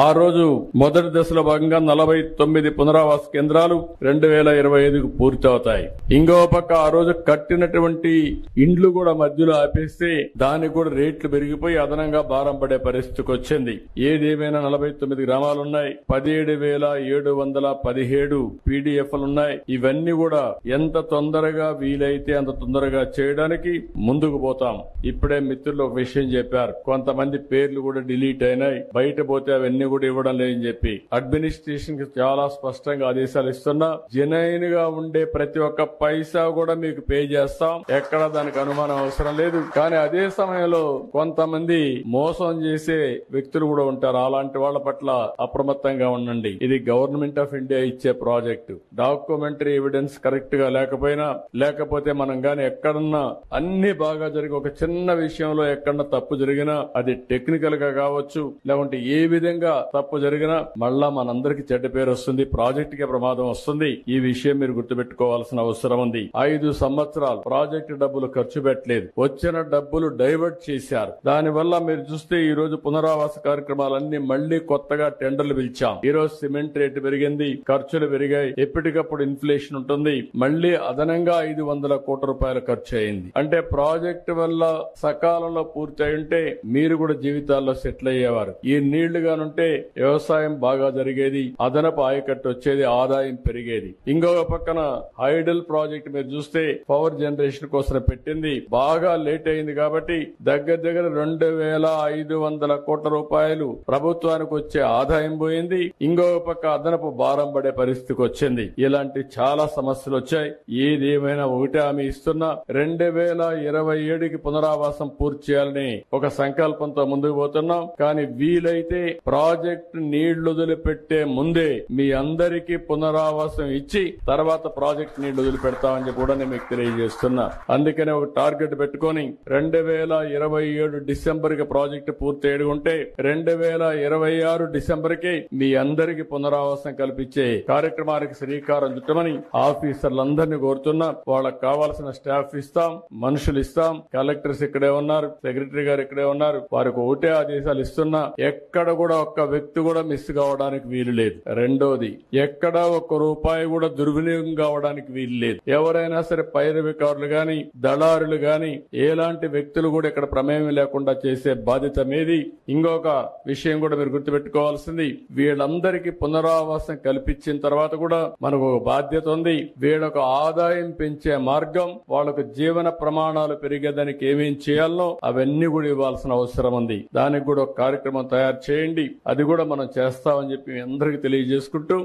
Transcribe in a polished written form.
ఆ రోజు మొదటి దశలో భాగంగా 49 పునరావాస కేంద్రాలు 2025కు పూర్తవుతాయి. ఇంకో పక్క ఆ రోజు కట్టినటువంటి ఇండ్లు కూడా మధ్యలో ఆపేస్తే దానికి కూడా రేట్లు పెరిగిపోయి అదనంగా భారం పడే పరిస్థితికి వచ్చింది. ఏదేమైనా 49 గ్రామాలున్నాయి, 17,717 పీడీఎఫ్లున్నాయి. ఇవన్నీ కూడా ఎంత తొందరగా వీలైతే అంత తొందరగా చేయడానికి ముందుకు పోతాం. ఇప్పుడే మిత్రులు ఒక విషయం చెప్పారు, కొంతమంది పేర్లు కూడా డిలీట్ అయినాయి, బయట పోతే అవన్నీ కూడా ఇవ్వడం లేదని చెప్పి అడ్మినిస్ట్రేషన్ కి చాలా స్పష్టంగా ఆదేశాలు ఇస్తున్నా. జెన్యూన్ గా ఉండే ప్రతి ఒక్క పైసా కూడా మీకు పే చేస్తాం, ఎక్కడ దానికి అనుమానం అవసరం లేదు. కానీ అదే సమయంలో కొంతమంది మోసం చేసే వ్యక్తులు కూడా ఉంటారు. అలాంటి వాళ్ళ పట్ల అప్రమత్తంగా ఉండండి. ఇది గవర్నమెంట్ ఆఫ్ ఇండియా ఇచ్చే ప్రాజెక్టు. డాక్యుమెంటరీ ఎవిడెన్స్ కరెక్ట్ గా లేకపోతే మనం గాని ఎక్కడన్నా అన్ని బాగా జరిగి ఒక చిన్న విషయంలో ఎక్కడన్నా తప్పు జరిగినా అది టెక్నికల్ గా కావచ్చు, లేకుంటే ఏ విధంగా తప్పు జరిగినా మళ్ళా మనందరికి చెడ్డ పేరు వస్తుంది, ప్రాజెక్ట్ కి ప్రమాదం వస్తుంది. ఈ విషయం మీరు గుర్తుపెట్టుకోవాల్సిన అవసరం ఉంది. 5 సంవత్సరాలు ప్రాజెక్టు డబ్బులు ఖర్చు పెట్టలేదు, వచ్చిన డబ్బులు డైవర్ట్ చేశారు. దానివల్ల మీరు చూస్తే ఈ రోజు పునరావాస కార్యక్రమాలన్నీ మళ్లీ కొత్తగా టెండర్లు పిలిచాం. ఈ రోజు సిమెంట్ రేటు పెరిగింది, ఖర్చులు పెరిగాయి, ఎప్పటికప్పుడు ఇన్ఫ్లేషన్ ఉంటుంది. మళ్లీ అదనంగా 500 కోట్ల రూపాయలు ఖర్చు అయింది. అంటే ప్రాజెక్టు వల్ల సకాలంలో పూర్తి అయి ఉంటే మీరు కూడా జీవితాల్లో సెటిల్ అయ్యేవారు. ఈ నీళ్లు గానుంటే వ్యవసాయం బాగా జరిగేది, అదనపు ఆయకట్టు వచ్చేది, ఆదాయం పెరిగేది. ఇంకొక పక్కన హైడల్ ప్రాజెక్ట్ మీరు చూస్తే పవర్ జనరేషన్ కోసం పెట్టింది, బాగా లేట్ అయింది కాబట్టి దగ్గర 2,500 కోట్ల రూపాయలు ప్రభుత్వానికి వచ్చే ఆదాయం పోయింది. ఇంకొక పక్క అదనపు భారం పడే పరిస్థితికి వచ్చింది. ఇలాంటి చాలా సమస్యలు వచ్చాయి. ఏదేమైనా ఒకటే హామీ ఇస్తున్నా, 2027కి పునరావాసం పూర్తి చేయాలని ఒక సంకల్పంతో ముందుకు పోతున్నాం. కానీ వీలైతే ప్రాజెక్టు నీళ్లు వదిలిపెట్టే ముందే మీ అందరికీ పునరావాసం ఇచ్చి తర్వాత ప్రాజెక్టు నీళ్లు వదిలిపెడతామని చెప్పి కూడా నేను మీకు తెలియజేస్తున్నా. అందుకనే ఒక టార్గెట్ పెట్టుకుని 2027 డిసెంబర్ కి ప్రాజెక్టు పూర్తి అయ్యుంటే 2026 డిసెంబర్ కి మీ అందరికీ పునరావాసం కల్పించే కార్యక్రమానికి శ్రీకారం చుట్టమని ఆఫీసర్లందరినీ కోరుతున్నా. వాళ్ళకి కావాల్సిన స్టాఫ్ ఇస్తాం, మనుషులు ఇస్తాం. కలెక్టర్స్ ఇక్కడే ఉన్నారు, సెక్రటరీ గారు ఇక్కడే ఉన్నారు. వారికి ఒకటే ఆదేశాలు ఇస్తున్నా, ఎక్కడ కూడా ఒక్క వ్యక్తి కూడా మిస్ కావడానికి వీలు లేదు. రెండోది, ఎక్కడ ఒక్క రూపాయి కూడా దుర్వినియోగం కావడానికి వీలు లేదు. ఎవరైనా సరే పైరవికారులు గాని దళారులు గాని ఎలాంటి వ్యక్తులు కూడా ఇక్కడ ప్రమేయం లేకుండా చేసే బాధ్యత మీది. ఇంకొక విషయం కూడా మీరు గుర్తుపెట్టుకోవాల్సింది, వీళ్ళందరికీ పునరావాసం కల్పించిన తర్వాత కూడా మనకు ఒక బాధ్యత ఉంది. వీళ్ళకు ఆదాయం పెంచే మార్గం, వాళ్ళకు జీవన ప్రమాణాలు పెరిగేదానికి ఏమేం చేయాలనో అవన్నీ కూడా ఇవ్వాల్సిన అవసరం ఉంది. దానికి కూడా ఒక కార్యక్రమం తయారు చేయండి, అది కూడా మనం చేస్తామని చెప్పి అందరికీ తెలియజేసుకుంటూ